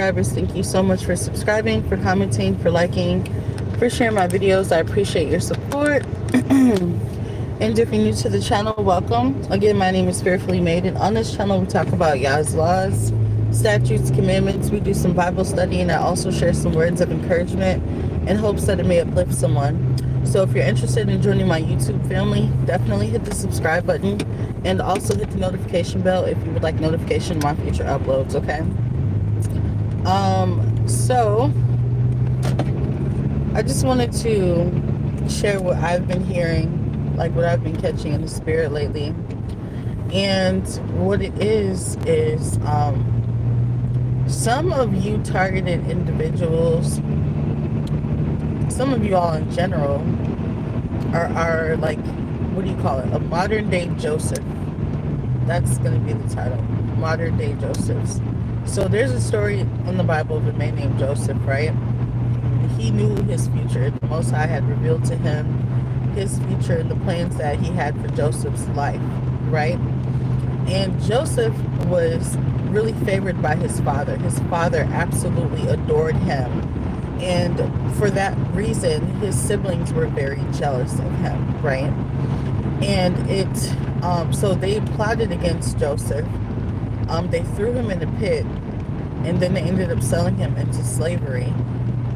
subscribers, thank you so much for subscribing, for commenting, for liking, for sharing my videos. I appreciate your support. And if you're new to the channel, welcome. Again, my name is Fearfully Made, and on this channel we talk about Yah's laws, statutes, commandments. We do some Bible study, and I also share some words of encouragement in hopes that it may uplift someone. So if you're interested in joining my YouTube family, definitely hit the subscribe button and also hit the notification bell if you would like notification of my future uploads, okay? So I just wanted to share what I've been hearing, like what I've been catching in the spirit lately. And what it is some of you targeted individuals, some of you all in general, are like, what do you call it? A modern day Joseph. That's going to be the title. Modern day Josephs. So there's a story in the Bible of a man named Joseph, right? He knew his future. The Most High had revealed to him his future and the plans that he had for Joseph's life, right? And Joseph was really favored by his father. His father absolutely adored him. And for that reason, his siblings were very jealous of him, right? And so they plotted against Joseph. They threw him in a pit, and then they ended up selling him into slavery.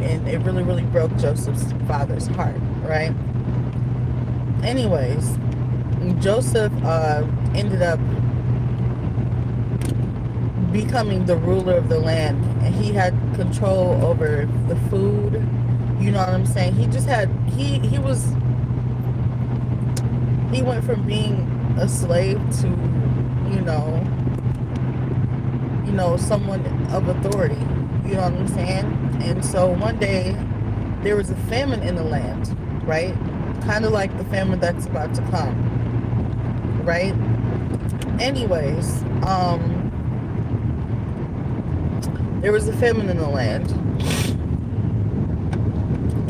And it really, really broke Joseph's father's heart, right? Anyways, Joseph ended up becoming the ruler of the land, and he had control over the food. You know what I'm saying? He just had he went from being a slave to someone of authority. You know what I'm saying? And so one day there was a famine in the land, right? Kind of like the famine that's about to come, right? Anyways, there was a famine in the land,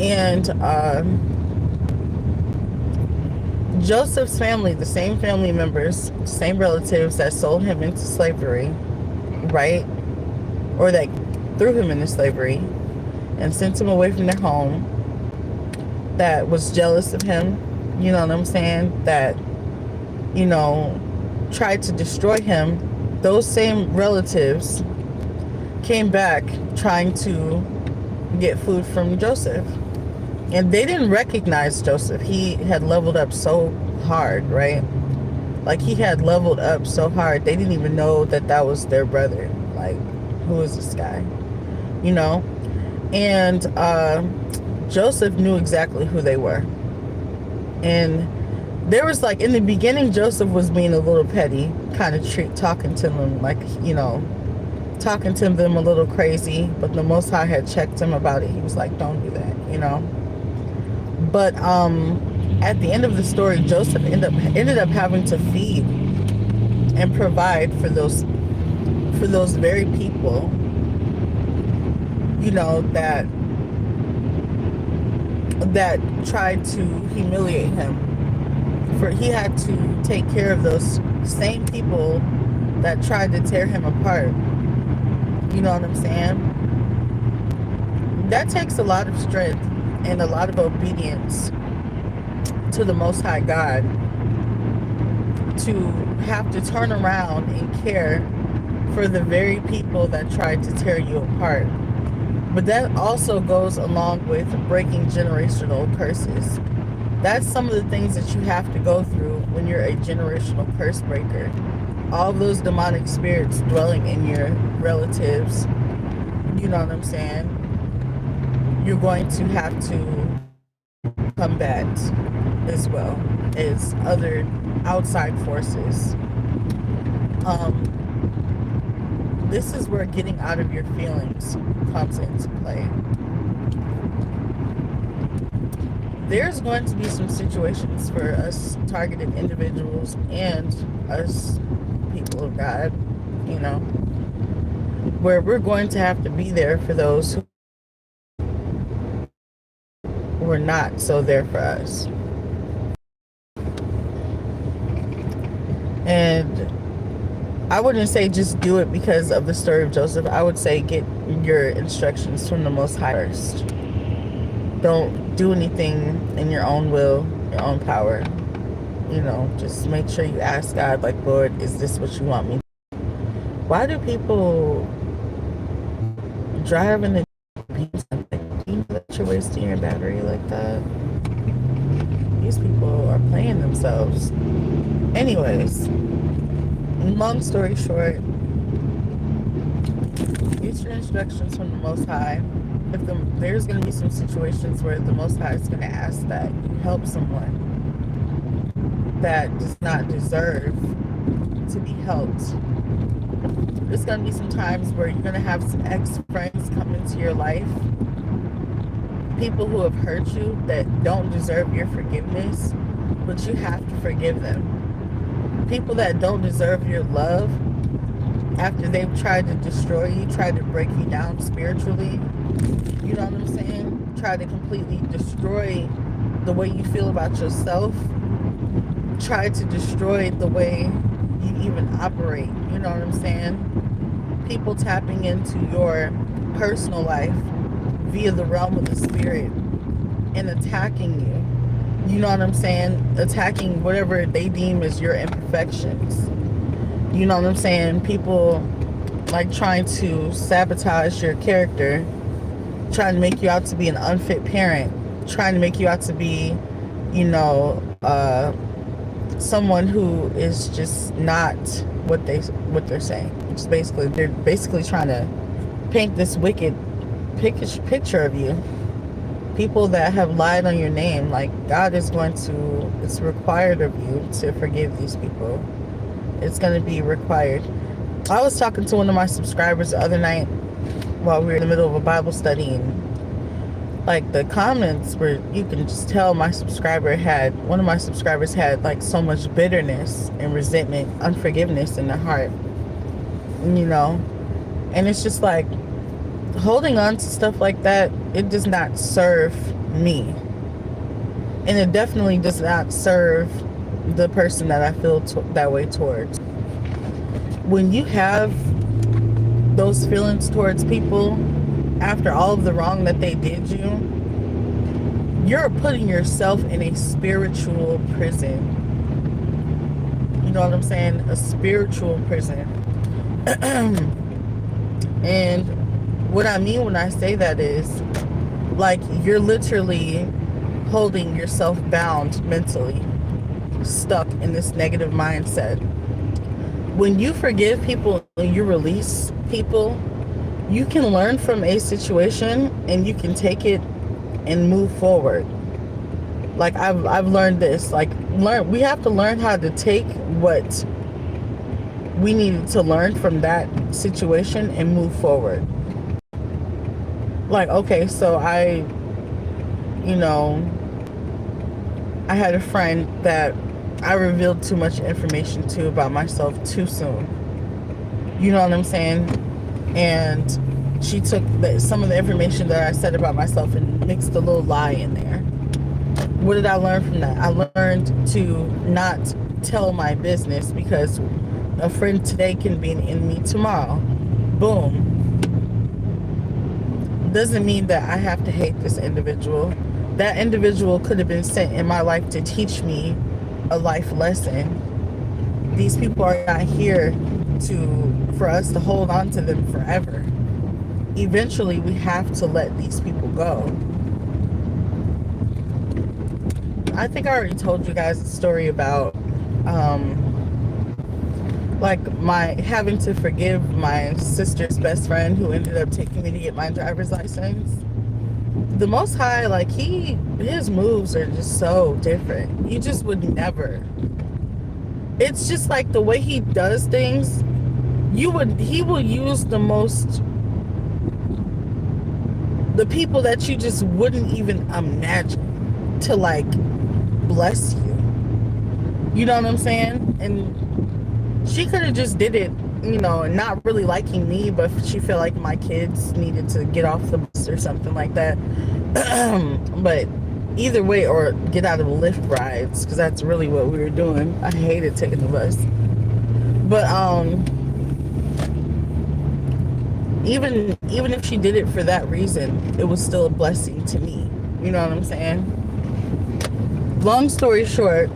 and Joseph's family, the same family members, same relatives that sold him into slavery, right, or that threw him into slavery and sent him away from their home, that was jealous of him, you know what I'm saying, that tried to destroy him, those same relatives came back trying to get food from Joseph. And they didn't recognize Joseph. He had leveled up so hard, right? Like, he had leveled up so hard, they didn't even know that that was their brother. Like, who is this guy? And Joseph knew exactly who they were. And there was, like, in the beginning, Joseph was being a little petty, kind of talking to them like, talking to them a little crazy, but the Most High had checked him about it. He was like, don't do that, But at the end of the story, Joseph ended up having to feed and provide for those very people, that tried to humiliate him. For he had to take care of those same people that tried to tear him apart. You know what I'm saying? That takes a lot of strength and a lot of obedience to the Most High God to have to turn around and care for the very people that tried to tear you apart. But that also goes along with breaking generational curses. That's some of the things that you have to go through when you're a generational curse breaker. All those demonic spirits dwelling in your relatives, you know what I'm saying? You're going to have to combat as well as other outside forces. This is where getting out of your feelings comes into play. There's going to be some situations for us targeted individuals and us people of God, where we're going to have to be there for those who are not so there for us. And I wouldn't say just do it because of the story of Joseph. I would say get your instructions from the Most High first. Don't do anything in your own will, your own power. Just make sure you ask God, like, Lord, is this what you want me? Why do people drive in the beats? Do you know that you're wasting your battery like that? These people are playing themselves. Anyways, long story short, get your instructions from the Most High. There's going to be some situations where the Most High is going to ask that you help someone that does not deserve to be helped. There's going to be some times where you're going to have some ex-friends come into your life, people who have hurt you that don't deserve your forgiveness, but you have to forgive them. People that don't deserve your love after they've tried to destroy you, tried to break you down spiritually, you know what I'm saying? Try to completely destroy the way you feel about yourself, try to destroy the way you even operate, you know what I'm saying? People tapping into your personal life via the realm of the spirit and attacking you, you know what I'm saying? Attacking whatever they deem as your imperfections. You know what I'm saying? People like trying to sabotage your character, trying to make you out to be an unfit parent, trying to make you out to be, someone who is just not what they're saying. They're basically trying to paint this wicked picture of you. People that have lied on your name, like God is it's required of you to forgive these people. It's going to be required. I was talking to one of my subscribers the other night while we were in the middle of a Bible study, and like the comments were, you can just tell one of my subscribers had like so much bitterness and resentment, unforgiveness in their heart, and it's just like holding on to stuff like that, it does not serve me, and it definitely does not serve the person that I feel that way towards. When you have those feelings towards people after all of the wrong that they did you're putting yourself in a spiritual prison. You know what I'm saying? A spiritual prison. And what I mean when I say that is, like, you're literally holding yourself bound mentally, stuck in this negative mindset. When you forgive people and you release people, you can learn from a situation and you can take it and move forward. Like I've learned this. We have to learn how to take what we needed to learn from that situation and move forward. Like, okay, so I had a friend that I revealed too much information to about myself too soon. You know what I'm saying? And she took some of the information that I said about myself and mixed a little lie in there. What did I learn from that? I learned to not tell my business, because a friend today can be an enemy tomorrow. Boom. Doesn't mean that I have to hate this individual. That individual could have been sent in my life to teach me a life lesson. These people are not here for us to hold on to them forever. Eventually we have to let these people go. I think I already told you guys a story about like my having to forgive my sister's best friend who ended up taking me to get my driver's license. The Most High, like, his moves are just so different. You just would never. It's just like the way he does things, he will use the people that you just wouldn't even imagine to, like, bless you. You know what I'm saying? And she could have just did it, not really liking me, but she felt like my kids needed to get off the bus or something like that. But either way, or get out of Lyft rides, because that's really what we were doing. I hated taking the bus. But even if she did it for that reason, it was still a blessing to me. You know what I'm saying? Long story short,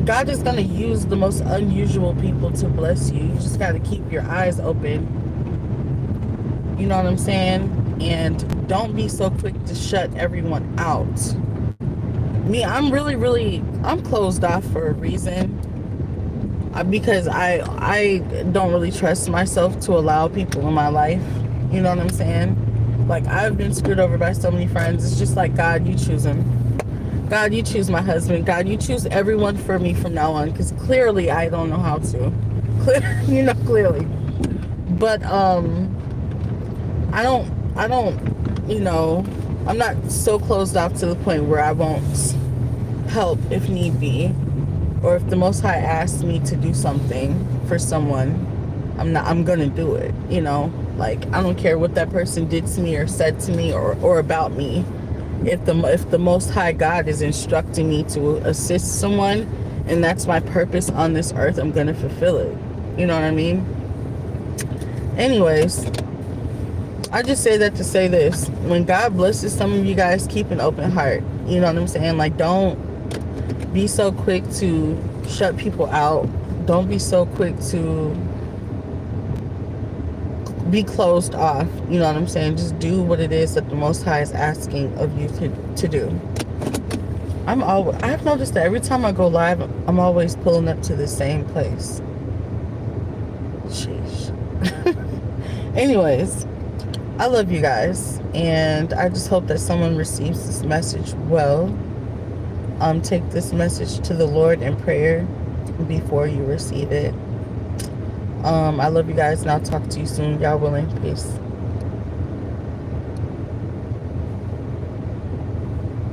God is going to use the most unusual people to bless you. You just got to keep your eyes open. You know what I'm saying? And don't be so quick to shut everyone out. Me, I'm closed off for a reason. Because I don't really trust myself to allow people in my life. You know what I'm saying? Like, I've been screwed over by so many friends. It's just like, God, you choose them. God, you choose my husband. God, you choose everyone for me from now on, because clearly I don't know how to. Clearly. But I don't, I'm not so closed off to the point where I won't help if need be, or if the Most High asks me to do something for someone, I'm gonna do it. Like, I don't care what that person did to me or said to me or about me. If the Most High God is instructing me to assist someone, and that's my purpose on this earth, I'm gonna fulfill it. You know what I mean? Anyways, I just say that to say this: when God blesses some of you guys, keep an open heart. You know what I'm saying? Like, don't be so quick to shut people out. Don't be so quick to be closed off. You know what I'm saying? Just do what it is that the Most High is asking of you to do. I've noticed that every time I go live, I'm always pulling up to the same place. Sheesh. Anyways, I love you guys, and I just hope that someone receives this message well. Take this message to the Lord in prayer before you receive it. I love you guys, and I'll talk to you soon. Y'all willing. Peace.